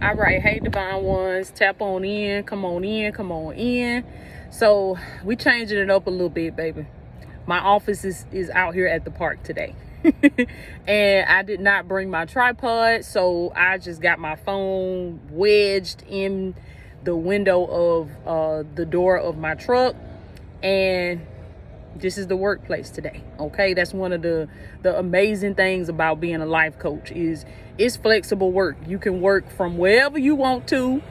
All right, hey divine ones, tap on in, come on in, come on in. So we changing it up a little bit, baby. My office is out here at the park today. And I did not bring my tripod, so I just got my phone wedged in the window of the door of my truck, and this is the workplace today. Okay, that's one of the amazing things about being a life coach is it's flexible work. You can work from wherever you want to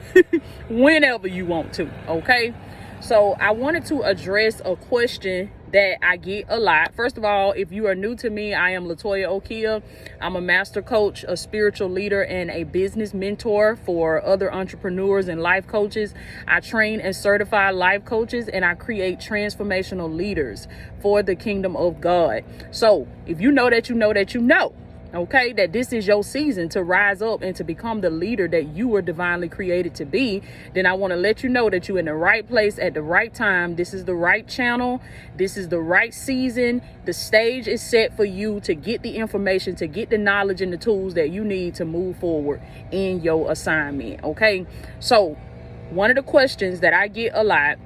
whenever you want to. Okay, so I wanted to address a question that I get a lot. First of all, if you are new to me, I am Latoya Okia. I'm a master coach, a spiritual leader, and a business mentor for other entrepreneurs and life coaches. I train and certify life coaches, and I create transformational leaders for the kingdom of God. So if you know that you know that you know, okay, that this is your season to rise up and to become the leader that you were divinely created to be, then I want to let you know that you're in the right place at the right time. This is the right channel. This is the right season. The stage is set for you to get the information, to get the knowledge and the tools that you need to move forward in your assignment. Okay, so one of the questions that I get a lot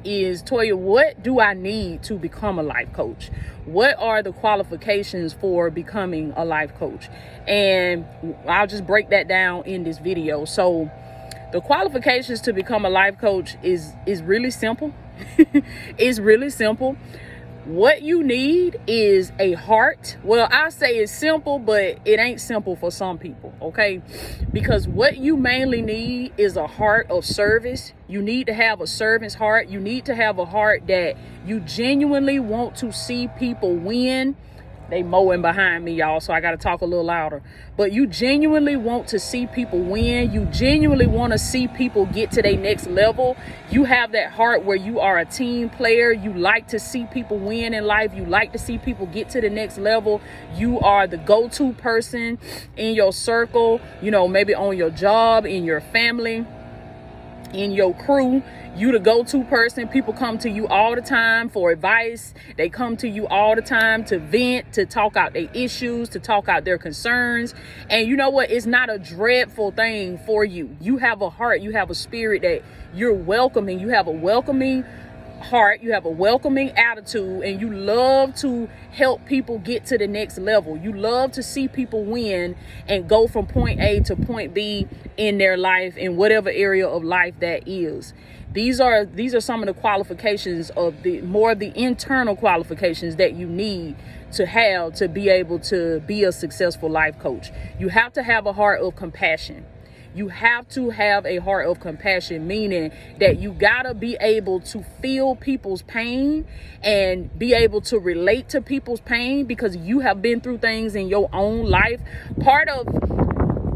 is, Toya, what do I need to become a life coach? What are the qualifications for becoming a life coach? And I'll just break that down in this video. So the qualifications to become a life coach is really simple. It's really simple. What you need is a heart. Well, I say it's simple, but it ain't simple for some people, okay? Because what you mainly need is a heart of service. You need to have a servant's heart. You need to have a heart that you genuinely want to see people win. They mowing behind me, y'all, so I got to talk a little louder. But you genuinely want to see people win. You genuinely want to see people get to their next level. You have that heart where you are a team player. You like to see people win in life. You like to see people get to the next level. You are the go-to person in your circle, you know, maybe on your job, in your family, in your crew. You the go-to person. People come to you all the time for advice. They come to you all the time to vent, to talk out their issues, to talk out their concerns. And you know what? It's not a dreadful thing for you. You have a heart. You have a spirit that you're welcoming. You have a welcoming heart. You have a welcoming attitude, and you love to help people get to the next level. You love to see people win and go from point A to point B in their life, in whatever area of life that is. These are some of the qualifications of the internal qualifications that you need to have to be able to be a successful life coach. You have to have a heart of compassion. You have to have a heart of compassion, meaning that you gotta be able to feel people's pain and be able to relate to people's pain because you have been through things in your own life. Part of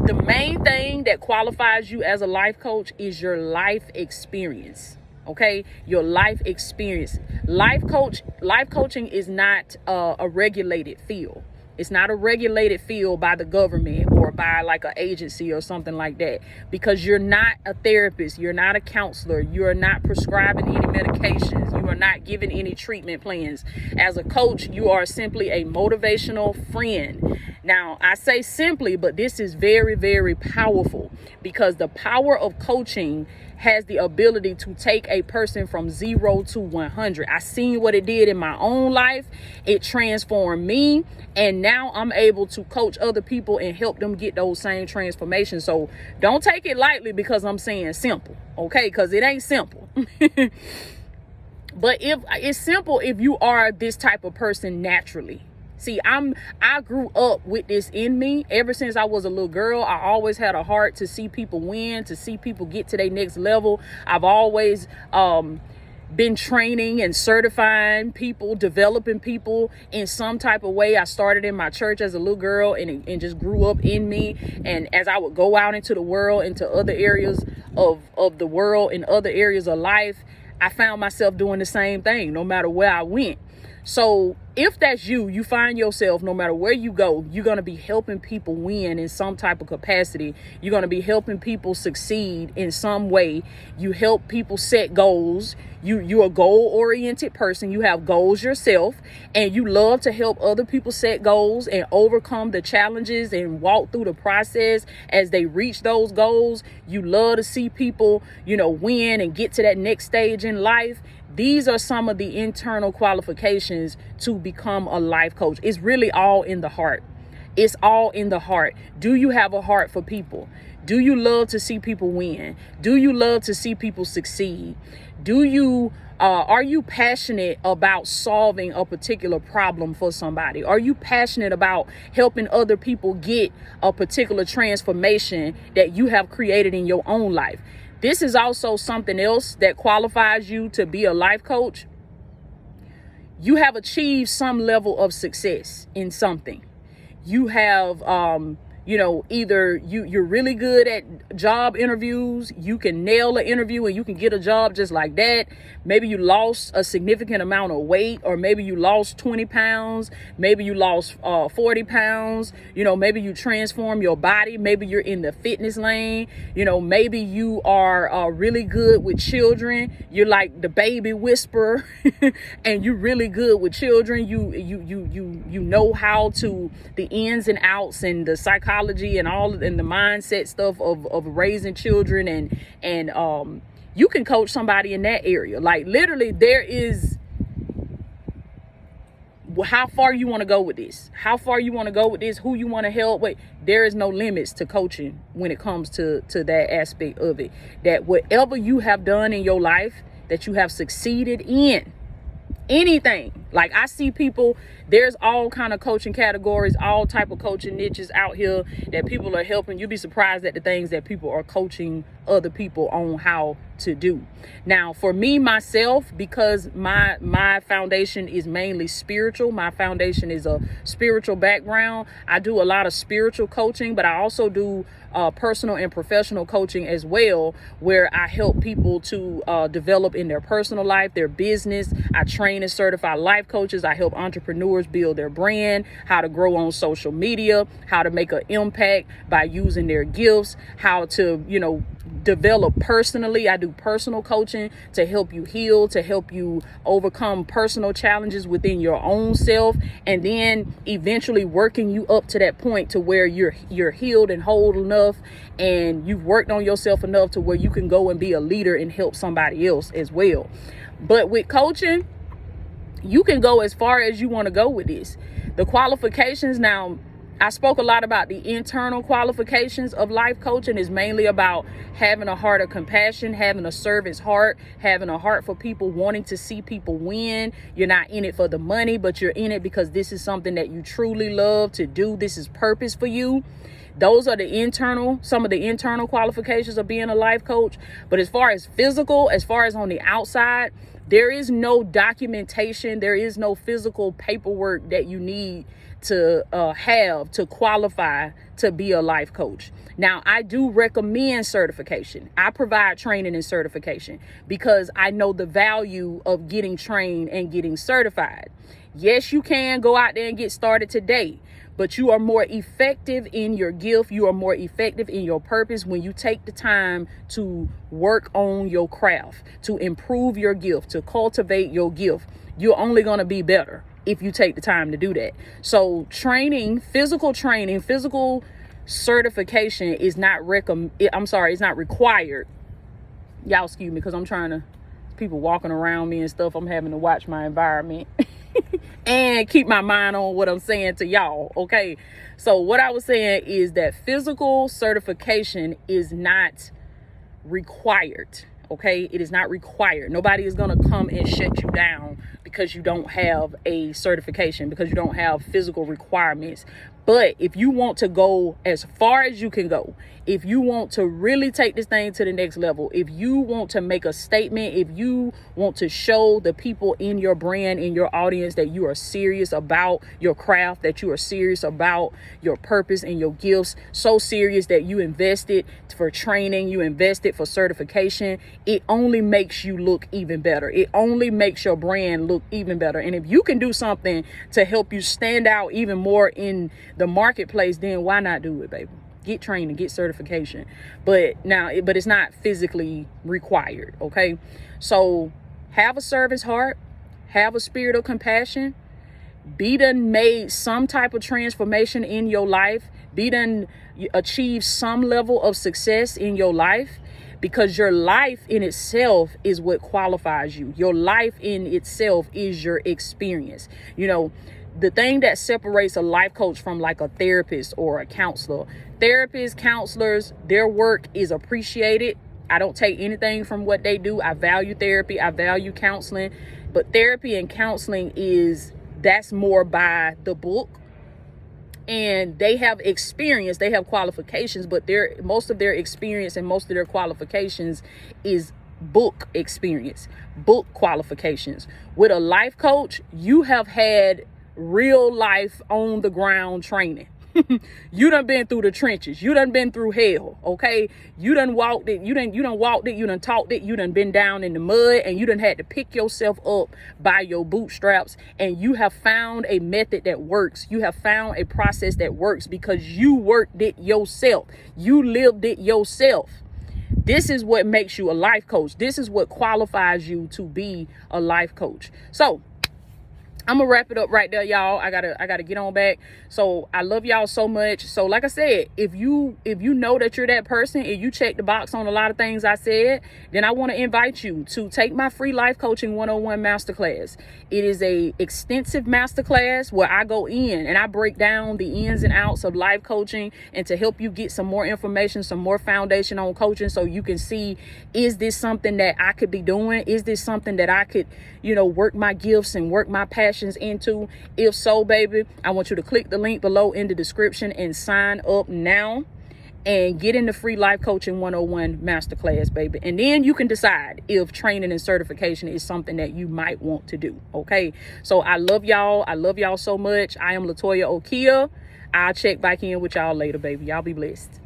the main thing that qualifies you as a life coach is your life experience. Okay, your life experience. Life coaching is not a regulated field. It's not a regulated field by the government or by like an agency or something like that, because you're not a therapist. You're not a counselor. You're not prescribing any medications. You are not giving any treatment plans. As a coach, you are simply a motivational friend. Now, I say simply, but this is very, very powerful, because the power of coaching has the ability to take a person from 0 to 100. I seen what it did in my own life. It transformed me, and now I'm able to coach other people and help them get those same transformations. So don't take it lightly because I'm saying simple, okay? Because it ain't simple. But if it's simple if you are this type of person naturally. See, I grew up with this in me. Ever since I was a little girl, I always had a heart to see people win, to see people get to their next level. I've always been training and certifying people, developing people in some type of way. I started in my church as a little girl, and just grew up in me. And as I would go out into the world, into other areas of the world, in other areas of life, I found myself doing the same thing no matter where I went. So if that's you, you find yourself, no matter where you go, you're going to be helping people win in some type of capacity. You're going to be helping people succeed in some way. You help people set goals. You're a goal-oriented person. You have goals yourself, and you love to help other people set goals and overcome the challenges and walk through the process as they reach those goals. You love to see people, win and get to that next stage in life. These are some of the internal qualifications to become a life coach. It's really all in the heart. It's all in the heart. Do you have a heart for people? Do you love to see people win? Do you love to see people succeed? Are you passionate about solving a particular problem for somebody? Are you passionate about helping other people get a particular transformation that you have created in your own life? This is also something else that qualifies you to be a life coach. You have achieved some level of success in something. You have, either you're really good at job interviews. You can nail an interview and you can get a job just like that. Maybe you lost a significant amount of weight, or maybe you lost 20 pounds. Maybe you lost 40 pounds. Maybe you transform your body. Maybe you're in the fitness lane. Maybe you are really good with children. You're like the baby whisperer and you're really good with children. You know how to the ins and outs and the psychology and the mindset stuff of raising children, and you can coach somebody in that area. Like literally, there is how far you want to go with this, who you want to help with. There is no limits to coaching when it comes to that aspect of it. That whatever you have done in your life that you have succeeded in, anything. Like I see people, there's all kind of coaching categories, all type of coaching niches out here that people are helping. You'd be surprised at the things that people are coaching other people on how to do. Now, for me, myself, because my foundation is mainly spiritual, my foundation is a spiritual background. I do a lot of spiritual coaching, but I also do personal and professional coaching as well, where I help people to develop in their personal life, their business. I train and certify life coaches. I help entrepreneurs build their brand, how to grow on social media, how to make an impact by using their gifts, how to, develop personally. I do personal coaching to help you heal, to help you overcome personal challenges within your own self, and then eventually working you up to that point to where you're healed and whole enough, and you've worked on yourself enough to where you can go and be a leader and help somebody else as well. But with coaching, you can go as far as you want to go with this. The qualifications, now, I spoke a lot about the internal qualifications of life coaching. Is mainly about having a heart of compassion, having a servant's heart, having a heart for people, wanting to see people win. You're not in it for the money, but you're in it because this is something that you truly love to do. This is purpose for you. Those are some of the internal qualifications of being a life coach. But as far as physical, as far as on the outside, there is no documentation. There is no physical paperwork that you need to have to qualify to be a life coach. Now, I do recommend certification. I provide training and certification because I know the value of getting trained and getting certified. Yes, you can go out there and get started today, but you are more effective in your gift. You are more effective in your purpose when you take the time to work on your craft, to improve your gift, to cultivate your gift. You're only going to be better if you take the time to do that. So physical certification is not it's not required. Y'all excuse me, because people walking around me and stuff. I'm having to watch my environment and keep my mind on what I'm saying to y'all. Okay. So what I was saying is that physical certification is not required. Okay. It is not required. Nobody is going to come and shut you down because you don't have a certification, because you don't have physical requirements. But if you want to go as far as you can go if you want to really take this thing to the next level, if you want to make a statement, if you want to show the people in your brand, in your audience, that you are serious about your craft, that you are serious about your purpose and your gifts, so serious that you invested for training, you invested for certification, it only makes you look even better. It only makes your brand look even better. And if you can do something to help you stand out even more in the marketplace, then why not do it, baby? Get trained and get certification. But it's not physically required. Okay. So have a service heart, have a spirit of compassion, be done made some type of transformation in your life, be done achieve some level of success in your life, because your life in itself is what qualifies you. Your life in itself is your experience. You know, the thing that separates a life coach from like a therapist or a counselor, therapists, counselors, their work is appreciated. I don't take anything from what they do. I value therapy, I value counseling, but therapy and counseling that's more by the book. And they have experience, they have qualifications, but most of their experience and most of their qualifications is book experience, book qualifications. With a life coach, you have had real life on the ground training. You done been through the trenches. You done been through hell. Okay. You done walked it. You done walked it. You done talked it. You done been down in the mud, and you done had to pick yourself up by your bootstraps. And you have found a method that works. You have found a process that works because you worked it yourself. You lived it yourself. This is what makes you a life coach. This is what qualifies you to be a life coach. So I'm gonna wrap it up right there, y'all. I gotta get on back. So I love y'all so much. So like I said, if you know that you're that person, if you check the box on a lot of things I said, then I want to invite you to take my free life coaching 101 masterclass. It is a extensive masterclass where I go in and I break down the ins and outs of life coaching, and to help you get some more information, some more foundation on coaching, so you can see, is this something that I could be doing? Is this something that I could, work my gifts and work my passions into? If so, baby, I want you to click the link below in the description and sign up now and get in the free life coaching 101 masterclass, baby. And then you can decide if training and certification is something that you might want to do. Okay. So I love y'all. I love y'all so much. I am Latoya Okia. I'll check back in with y'all later, baby. Y'all be blessed.